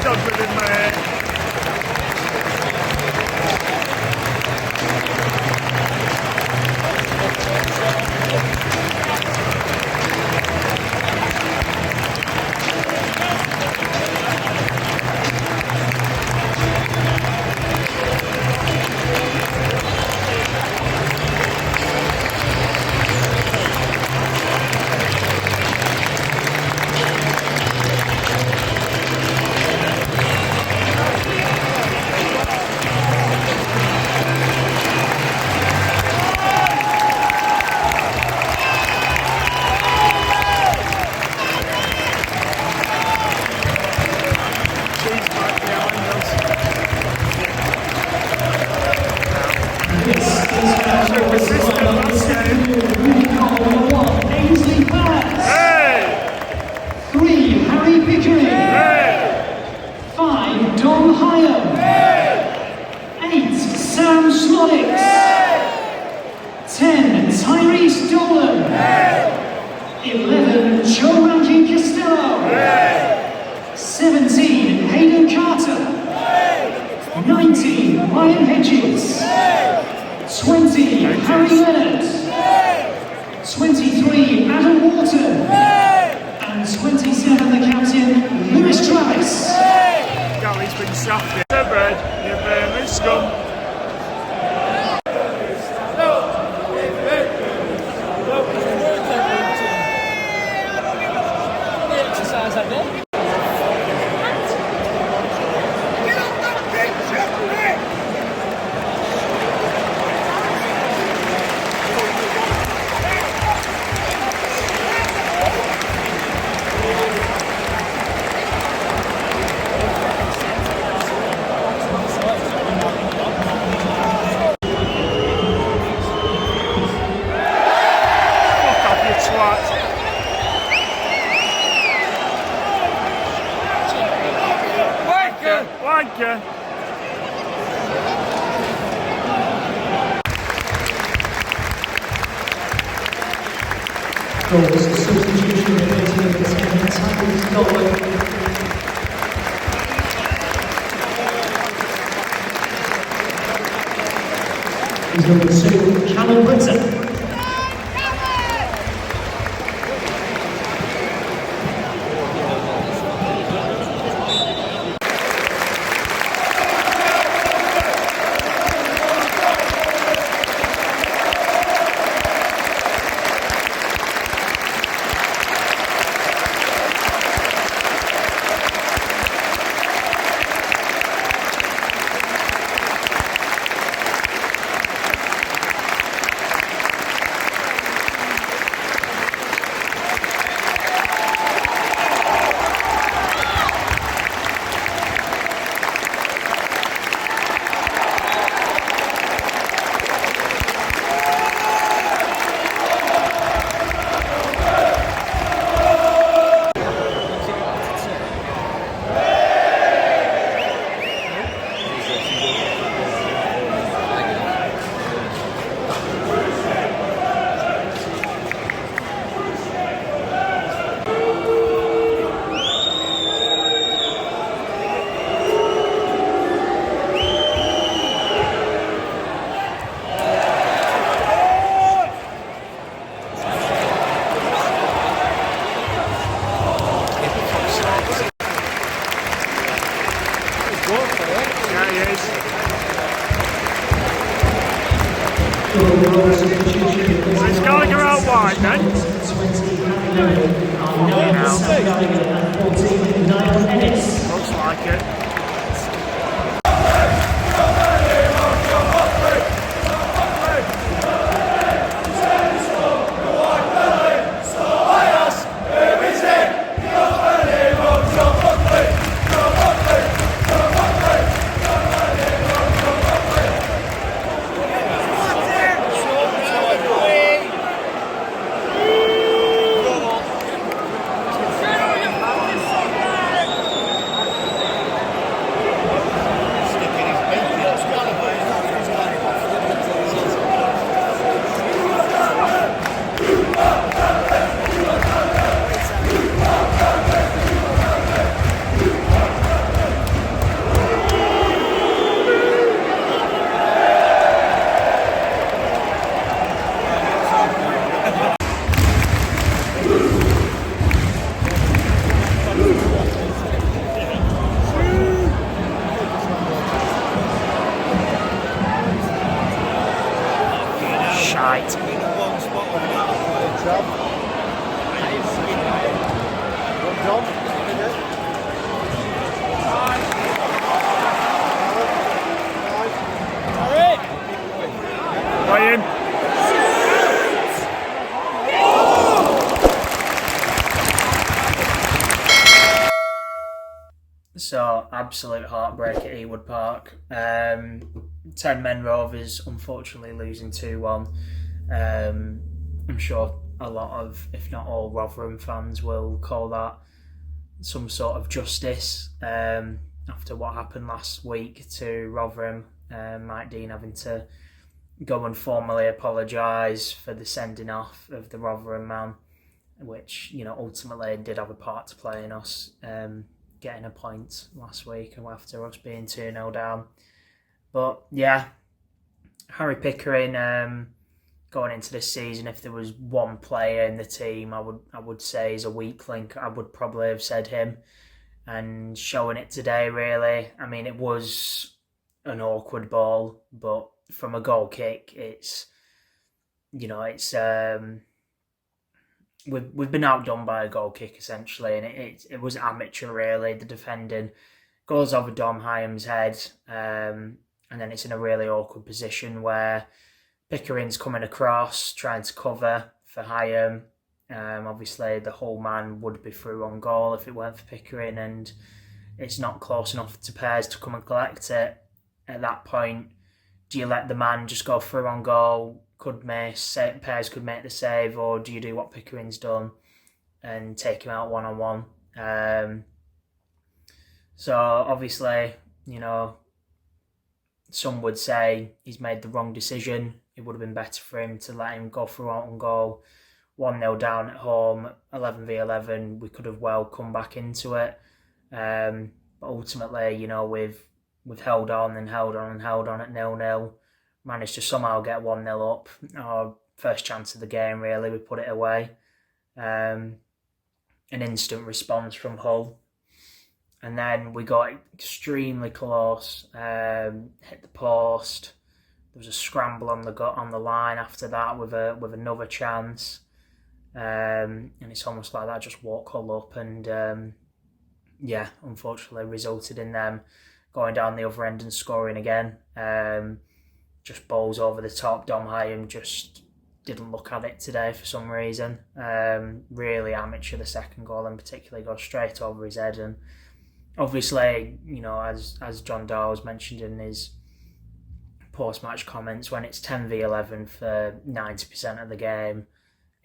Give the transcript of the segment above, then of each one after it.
done with him, mate. It's going to go out wide then. Looks like it. absolute heartbreak at Ewood Park. 10-men Rovers unfortunately losing 2-1. I'm sure a lot of, if not all, Rotherham fans will call that some sort of justice after what happened last week to Rotherham. Mike Dean having to go and formally apologise for the sending off of the Rotherham man, which, you know, ultimately did have a part to play in us getting a point last week after us being 2-0 down. But yeah, Harry Pickering, going into this season, if there was one player in the team I would say is a weak link, I would probably have said him. And showing it today, really. I mean, it was an awkward ball, but from a goal kick, it's we've been outdone by a goal kick essentially, and it was amateur really. The defending goes over Dom Hyam's head, and then it's in a really awkward position where Pickering's coming across, trying to cover for Hyam. Obviously, the whole man would be through on goal if it weren't for Pickering, and it's not close enough to Pears to come and collect it. At that point, do you let the man just go through on goal? Pears could make the save, or do you do what Pickering's done and take him out one-on-one? So obviously, you know, some would say he's made the wrong decision. It would have been better for him to let him go through on goal. 1-0 down at home, 11v11, we could have well come back into it. But ultimately, you know, we've held on and held on and held on at 0-0. Managed to somehow get 1-0 up. Our first chance of the game, really, we put it away. An instant response from Hull. And then we got extremely close, hit the post. There was a scramble on the line after that with another chance. And it's almost like that just woke Hull up, and unfortunately resulted in them going down the other end and scoring again. Just balls over the top. Dom Hyam just didn't look at it today for some reason. Really amateur, the second goal in particular, goes straight over his head. And obviously, you know, as John Dawes mentioned in his post-match comments, when it's 10v11 for 90% of the game,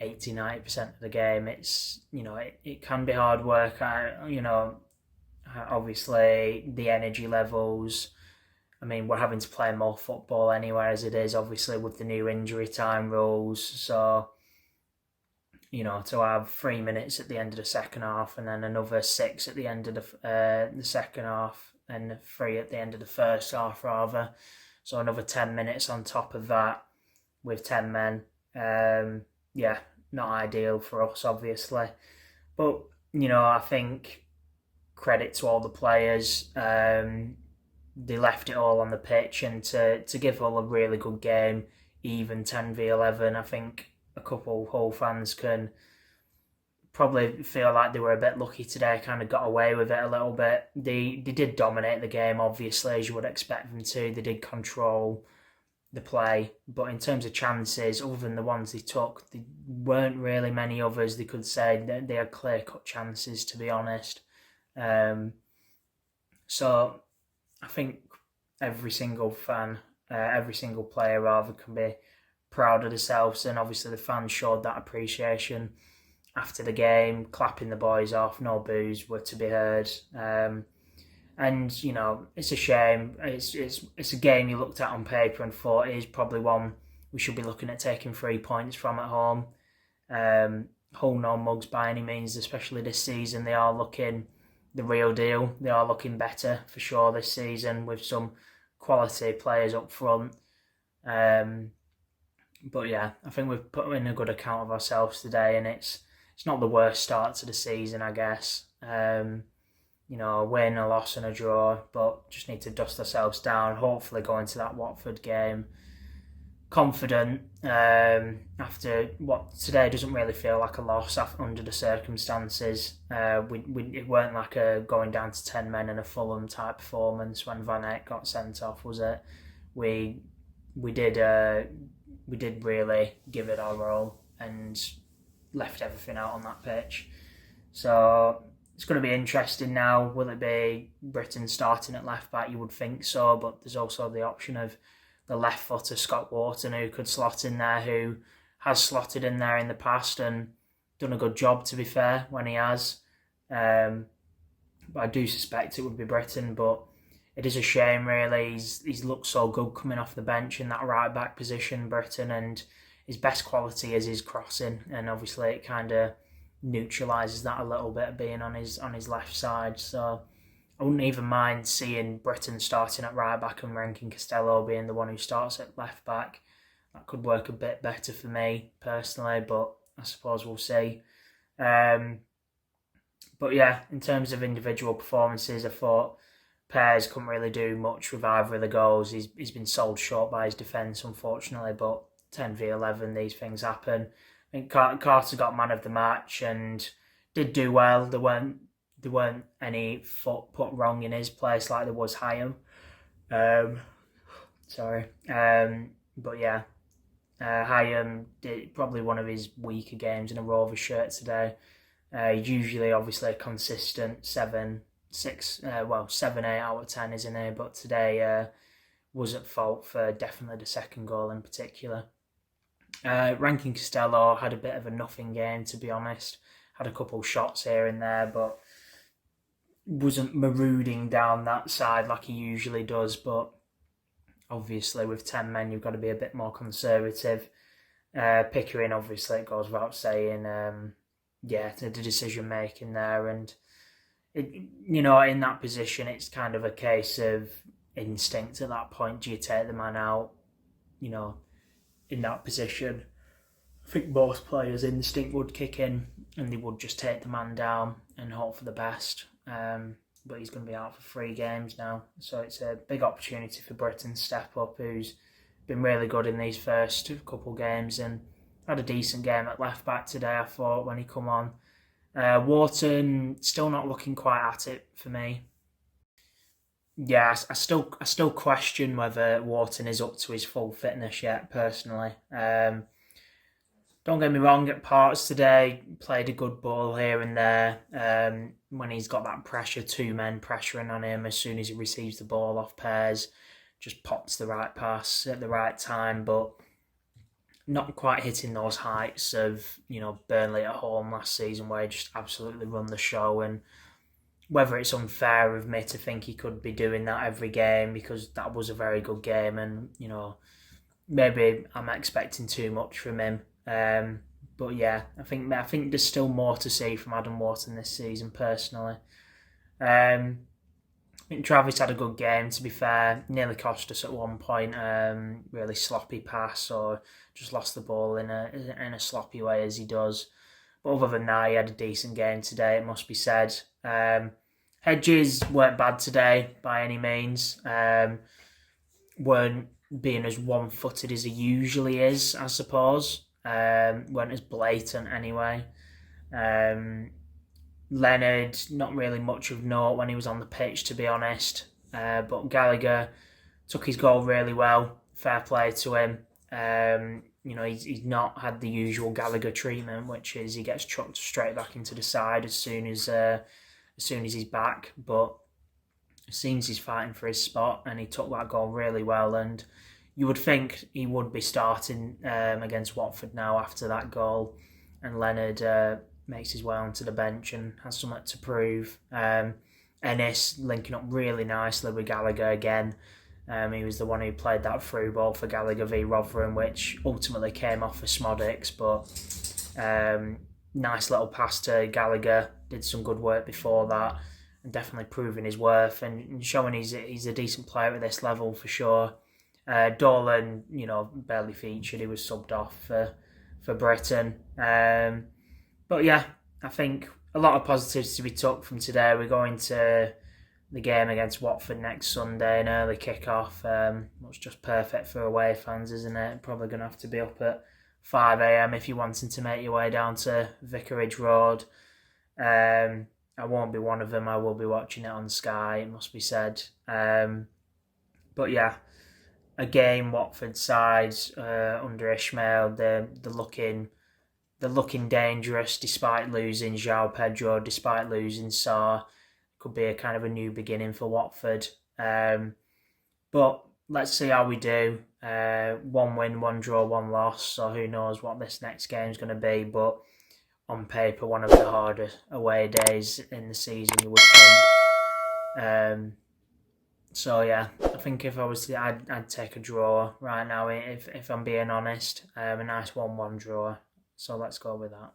80-90% of the game, it's, you know, it can be hard work. Obviously the energy levels, I mean, we're having to play more football anyway as it is, obviously with the new injury time rules. So, you know, to have 3 minutes at the end of the second half and then another 6 at the end of the second half and 3 at the end of the first half rather. So another 10 minutes on top of that with 10 men. Not ideal for us, obviously. But, you know, I think credit to all the players. They left it all on the pitch, and to give Hull a really good game, even 10v11, I think a couple Hull fans can probably feel like they were a bit lucky today, kind of got away with it a little bit. They did dominate the game, obviously, as you would expect them to. They did control the play, but in terms of chances, other than the ones they took, there weren't really many others they could say that they had clear-cut chances, to be honest. So I think every single fan, every single player rather, can be proud of themselves, and obviously the fans showed that appreciation after the game, clapping the boys off. No boos were to be heard. And, you know, it's a shame. It's a game you looked at on paper and thought it is probably one we should be looking at taking 3 points from at home. Hull no mugs by any means, especially this season. They are looking the real deal. They are looking better for sure this season with some quality players up front. But yeah, I think we've put in a good account of ourselves today, and it's not the worst start to the season, I guess. You know, a win, a loss and a draw, but just need to dust ourselves down, hopefully go into that Watford game confident after what today doesn't really feel like a loss under the circumstances. It weren't like a going down to 10 men in a Fulham type performance when Van Eyck got sent off, was it? We did really give it our all and left everything out on that pitch. So it's going to be interesting now. Will it be Britain starting at left back? You would think so, but there's also the option of the left footer Scott Wharton, who could slot in there, who has slotted in there in the past and done a good job, to be fair, when he has. But I do suspect it would be Britain, but it is a shame, really. He's looked so good coming off the bench in that right back position, Britain, and his best quality is his crossing, and obviously it kind of neutralises that a little bit, being on his left side. So I wouldn't even mind seeing Britain starting at right back and Rankin Costello being the one who starts at left back. That could work a bit better for me personally, but I suppose we'll see. But yeah, in terms of individual performances, I thought Pears couldn't really do much with either of the goals. He's been sold short by his defence, unfortunately, but 10v11, these things happen. I think Carter got man of the match and did do well. There weren't any foot put wrong in his place like there was Hyam. But yeah, Hyam did probably one of his weaker games in a Rovers shirt today. Usually, obviously, a consistent 7, 8 out of 10, isn't he? But today was at fault for definitely the second goal in particular. Rankin Costello had a bit of a nothing game, to be honest. Had a couple shots here and there, but wasn't marauding down that side like he usually does. But obviously, with 10 men, you've got to be a bit more conservative. Pickering, obviously, it goes without saying. The decision making there, and in that position, it's kind of a case of instinct at that point. Do you take the man out? In that position, I think most players' instinct would kick in and they would just take the man down and hope for the best. But he's going to be out for 3 games now, so it's a big opportunity for Britain to step up, who's been really good in these first couple games and had a decent game at left back today, I thought, when he come on. Wharton still not looking quite at it for me. Yeah, I still question whether Wharton is up to his full fitness yet, personally. Don't get me wrong, at parts today, played a good ball here and there. When he's got that pressure, 2 men pressuring on him as soon as he receives the ball off Pears, just pops the right pass at the right time, but not quite hitting those heights of, Burnley at home last season, where he just absolutely run the show. And whether it's unfair of me to think he could be doing that every game, because that was a very good game, and maybe I'm expecting too much from him. But yeah, I think there's still more to see from Adam Wharton this season, personally. I think Travis had a good game, to be fair. Nearly cost us at one point. Really sloppy pass, or just lost the ball in a sloppy way, as he does. But other than that, he had a decent game today, it must be said. Hedges weren't bad today by any means. Weren't being as one-footed as he usually is, I suppose. Weren't as blatant anyway. Leonard, not really much of note when he was on the pitch, to be honest. But Gallagher took his goal really well. Fair play to him. He's not had the usual Gallagher treatment, which is he gets chucked straight back into the side as soon as he's back. But it seems he's fighting for his spot, and he took that goal really well. And you would think he would be starting against Watford now after that goal. And Leonard makes his way onto the bench and has something to prove. Ennis linking up really nicely with Gallagher again. He was the one who played that through ball for Gallagher v Rotherham, which ultimately came off for Smodics, but nice little pass to Gallagher. Did some good work before that, and definitely proving his worth and showing he's a decent player at this level for sure. Dolan, barely featured. He was subbed off for Britain. But yeah, I think a lot of positives to be took from today. We're going to the game against Watford next Sunday, an early kick-off. It's just perfect for away fans, isn't it? Probably going to have to be up at 5 a.m. if you're wanting to make your way down to Vicarage Road. I won't be one of them. I will be watching it on Sky, it must be said. But yeah, a game Watford side under Ishmael, they're they're looking dangerous despite losing João Pedro, despite losing Sarr. Could be a kind of a new beginning for Watford. But let's see how we do. 1 win, 1 draw, 1 loss. So who knows what this next game's going to be. But on paper, one of the harder away days in the season, you would think. So yeah, I think if I was to, I'd take a draw right now. If I'm being honest, a nice 1-1 draw. So let's go with that.